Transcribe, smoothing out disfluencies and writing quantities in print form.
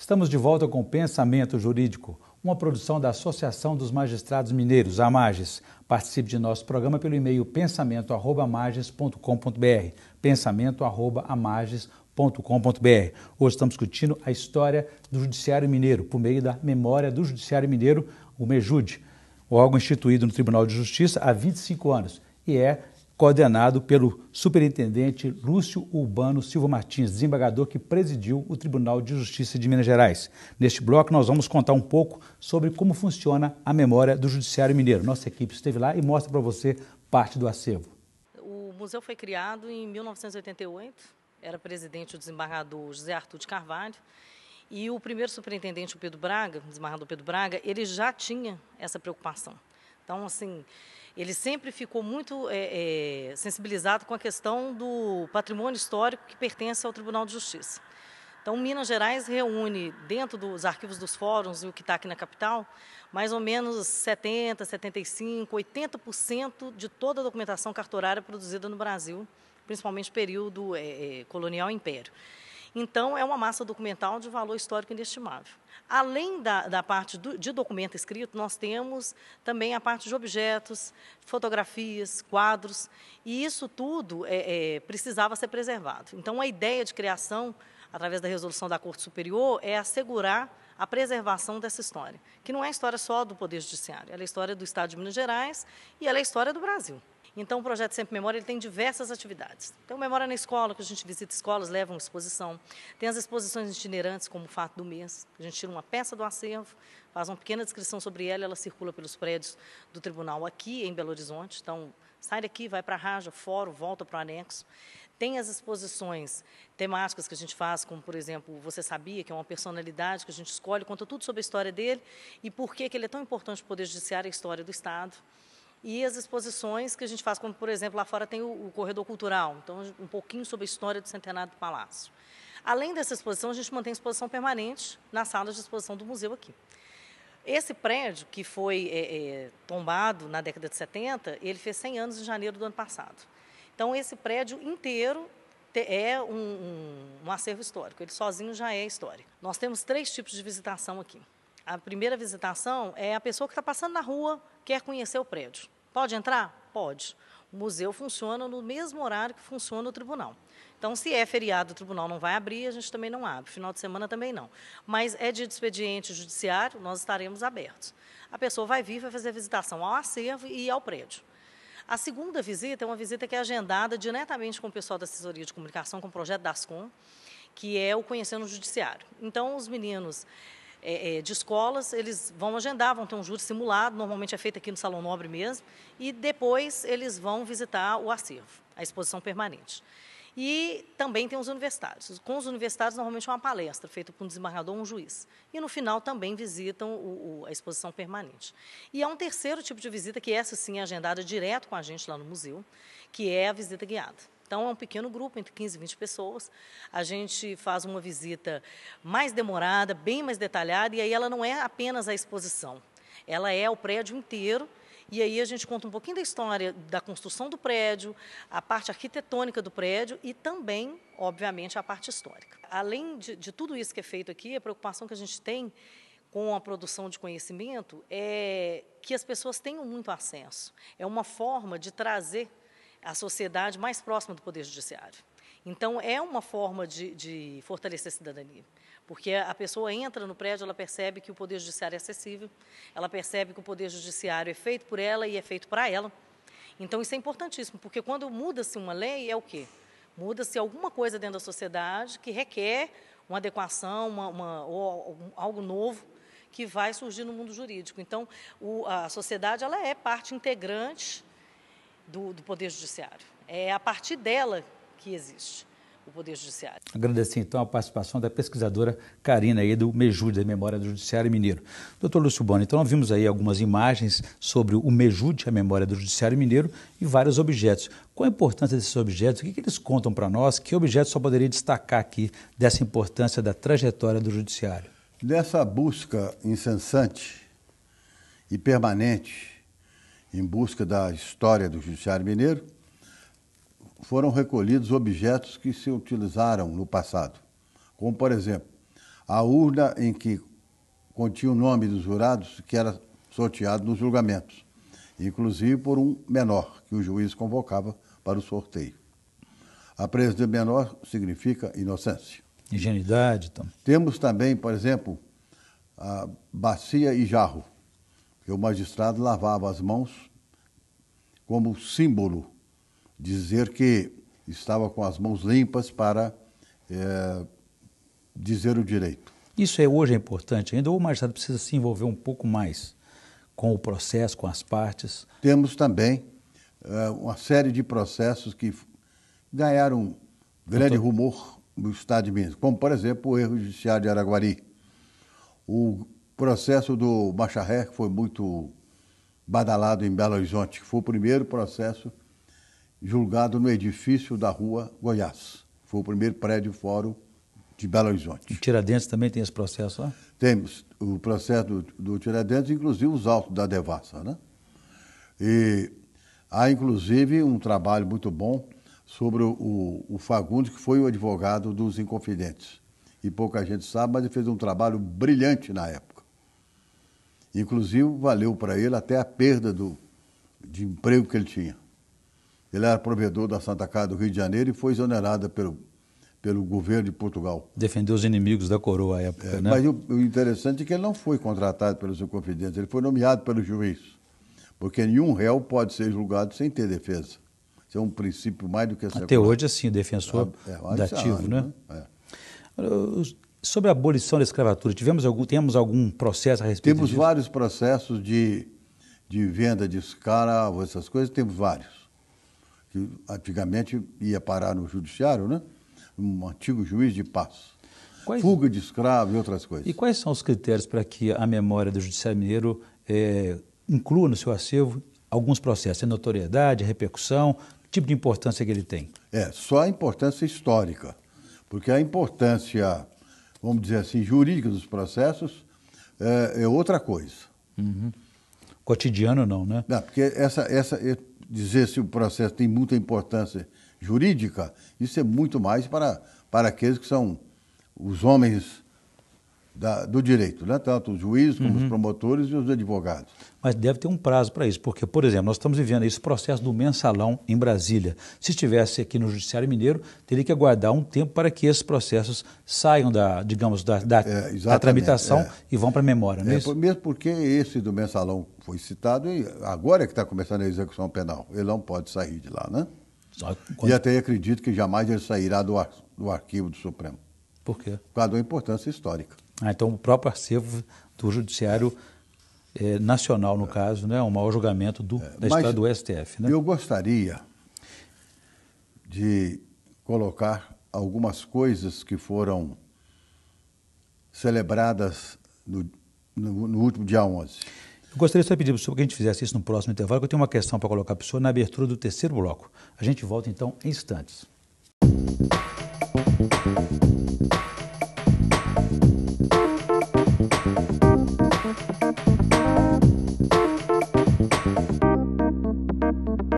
Estamos de volta com Pensamento Jurídico, uma produção da Associação dos Magistrados Mineiros, AMAGES. Participe de nosso programa pelo e-mail pensamento@amages.com.br, pensamento@amages.com.br. Hoje estamos discutindo a história do Judiciário Mineiro, por meio da Memória do Judiciário Mineiro, o MEJUD, órgão instituído no Tribunal de Justiça há 25 anos e é coordenado pelo superintendente Lúcio Urbano Silva Martins, desembargador que presidiu o Tribunal de Justiça de Minas Gerais. Neste bloco, nós vamos contar um pouco sobre como funciona a memória do Judiciário Mineiro. Nossa equipe esteve lá e mostra para você parte do acervo. O museu foi criado em 1988, era presidente o desembargador José Arthur de Carvalho, e o primeiro superintendente, o Pedro Braga, o desembargador Pedro Braga, ele já tinha essa preocupação. Então, assim, ele sempre ficou muito sensibilizado com a questão do patrimônio histórico que pertence ao Tribunal de Justiça. Então, Minas Gerais reúne, dentro dos arquivos dos fóruns e o que está aqui na capital, mais ou menos 70%, 75%, 80% de toda a documentação cartorária produzida no Brasil, principalmente período colonial e império. Então, é uma massa documental de valor histórico inestimável. Além da parte de documento escrito, nós temos também a parte de objetos, fotografias, quadros, e isso tudo precisava ser preservado. Então, a ideia de criação, através da resolução da Corte Superior, é assegurar a preservação dessa história, que não é a história só do Poder Judiciário, ela é a história do Estado de Minas Gerais e ela é a história do Brasil. Então, o Projeto Sempre Memória ele tem diversas atividades. Tem o Memória na Escola, que a gente visita escolas, leva uma exposição. Tem as exposições itinerantes, como o Fato do Mês, que a gente tira uma peça do acervo, faz uma pequena descrição sobre ela, ela circula pelos prédios do tribunal aqui em Belo Horizonte. Então, sai daqui, vai para a Raja, fórum, volta para o anexo. Tem as exposições temáticas que a gente faz, como, por exemplo, Você Sabia, que é uma personalidade que a gente escolhe, conta tudo sobre a história dele e por que ele é tão importante para o Poder Judiciário e a história do Estado. E as exposições que a gente faz, como, por exemplo, lá fora tem o Corredor Cultural, então um pouquinho sobre a história do Centenário do Palácio. Além dessa exposição, a gente mantém exposição permanente nas salas de exposição do museu aqui. Esse prédio, que foi tombado na década de 70, ele fez 100 anos em janeiro do ano passado. Então, esse prédio inteiro é um acervo histórico, ele sozinho já é história. Nós temos 3 tipos de visitação aqui. A primeira visitação é a pessoa que está passando na rua, quer conhecer o prédio. Pode entrar? Pode. O museu funciona no mesmo horário que funciona o tribunal. Então, se é feriado, o tribunal não vai abrir, a gente também não abre. Final de semana também não. Mas é dia de expediente judiciário, nós estaremos abertos. A pessoa vai vir, vai fazer a visitação ao acervo e ao prédio. A segunda visita é uma visita que é agendada diretamente com o pessoal da assessoria de comunicação, com o projeto DASCOM, que é o Conhecendo o Judiciário. Então, os meninos de escolas, eles vão agendar, vão ter um júri simulado, normalmente é feito aqui no Salão Nobre mesmo, e depois eles vão visitar o acervo, a exposição permanente. E também tem os universitários. Com os universitários, normalmente é uma palestra feita por um desembargador ou um juiz. E no final também visitam a exposição permanente. E há um terceiro tipo de visita, que essa sim é agendada direto com a gente lá no museu, que é a visita guiada. Então, é um pequeno grupo, entre 15 e 20 pessoas. A gente faz uma visita mais demorada, bem mais detalhada, e aí ela não é apenas a exposição. Ela é o prédio inteiro, e aí a gente conta um pouquinho da história da construção do prédio, a parte arquitetônica do prédio e também, obviamente, a parte histórica. Além de tudo isso que é feito aqui, a preocupação que a gente tem com a produção de conhecimento é que as pessoas tenham muito acesso. É uma forma de trazer a sociedade mais próxima do Poder Judiciário. Então, é uma forma de fortalecer a cidadania, porque a pessoa entra no prédio, ela percebe que o Poder Judiciário é acessível, ela percebe que o Poder Judiciário é feito por ela e é feito para ela. Então, isso é importantíssimo, porque quando muda-se uma lei, é o quê? Muda-se alguma coisa dentro da sociedade que requer uma adequação, ou algo novo que vai surgir no mundo jurídico. Então, a sociedade ela é parte integrante do Poder Judiciário. É a partir dela que existe o Poder Judiciário. Agradecer, então, a participação da pesquisadora Karina, aí, do MEJUD, da Memória do Judiciário Mineiro. Doutor Lúcio Urbano, então, nós vimos aí algumas imagens sobre o MEJUD, a Memória do Judiciário Mineiro, e vários objetos. Qual a importância desses objetos? O que eles contam para nós? Que objetos só poderia destacar aqui dessa importância da trajetória do Judiciário? Dessa busca incessante e permanente em busca da história do Judiciário Mineiro, foram recolhidos objetos que se utilizaram no passado, como, por exemplo, a urna em que continha o nome dos jurados que era sorteado nos julgamentos, inclusive por um menor que o juiz convocava para o sorteio. A presença de menor significa inocência. Ingenuidade. Então. Temos também, por exemplo, a bacia e jarro, que o magistrado lavava as mãos como símbolo, dizer que estava com as mãos limpas para dizer o direito. Isso hoje é importante ainda, ou o magistrado precisa se envolver um pouco mais com o processo, com as partes? Temos também uma série de processos que ganharam grande rumor no estado de Minas, como, por exemplo, o erro judiciário de Araguari. O processo do Macharré, que foi muito badalado em Belo Horizonte, que foi o primeiro processo julgado no edifício da Rua Goiás. Foi o primeiro prédio-fórum de Belo Horizonte. O Tiradentes também tem esse processo lá? Temos o processo do Tiradentes, inclusive os autos da devassa, né? E há, inclusive, um trabalho muito bom sobre o Fagundes, que foi o advogado dos Inconfidentes. E pouca gente sabe, mas ele fez um trabalho brilhante na época. Inclusive, valeu para ele até a perda de emprego que ele tinha. Ele era provedor da Santa Casa do Rio de Janeiro e foi exonerado pelo governo de Portugal. Defendeu os inimigos da coroa à época, né? Mas o interessante é que ele não foi contratado pelos Inconfidentes, ele foi nomeado pelo juiz. Porque nenhum réu pode ser julgado sem ter defesa. Isso é um princípio mais do que secular. Até hoje, assim, o defensor dativo, né? Sobre a abolição da escravatura, temos algum processo a respeito disso? Temos vários processos de venda de escravo, essas coisas, temos vários. Que antigamente ia parar no judiciário, né? Um antigo juiz de paz. Fuga de escravo e outras coisas. E quais são os critérios para que a memória do Judiciário Mineiro inclua no seu acervo alguns processos? É notoriedade, repercussão? Que tipo de importância que ele tem? Só a importância histórica. Porque a importância, vamos dizer assim, jurídica dos processos é outra coisa. Uhum. Cotidiano não, né? Não, porque dizer se o processo tem muita importância jurídica, isso é muito mais para aqueles que são os homens do direito, né? Tanto os juízes como os promotores e os advogados. Mas deve ter um prazo para isso, porque, por exemplo, nós estamos vivendo esse processo do mensalão em Brasília. Se estivesse aqui no Judiciário Mineiro, teria que aguardar um tempo para que esses processos saiam da tramitação e vão para a memória, não é isso? Mesmo porque esse do mensalão foi citado e agora é que está começando a execução penal. Ele não pode sair de lá, né? E até acredito que jamais ele sairá do arquivo do Supremo. Por quê? Por causa da importância histórica. Então o próprio acervo do Judiciário Nacional, no caso, né, o maior julgamento da história do STF. Né? Eu gostaria de colocar algumas coisas que foram celebradas no último dia 11. Eu gostaria só de pedir para o senhor que a gente fizesse isso no próximo intervalo, que eu tenho uma questão para colocar para o senhor na abertura do terceiro bloco. A gente volta então em instantes.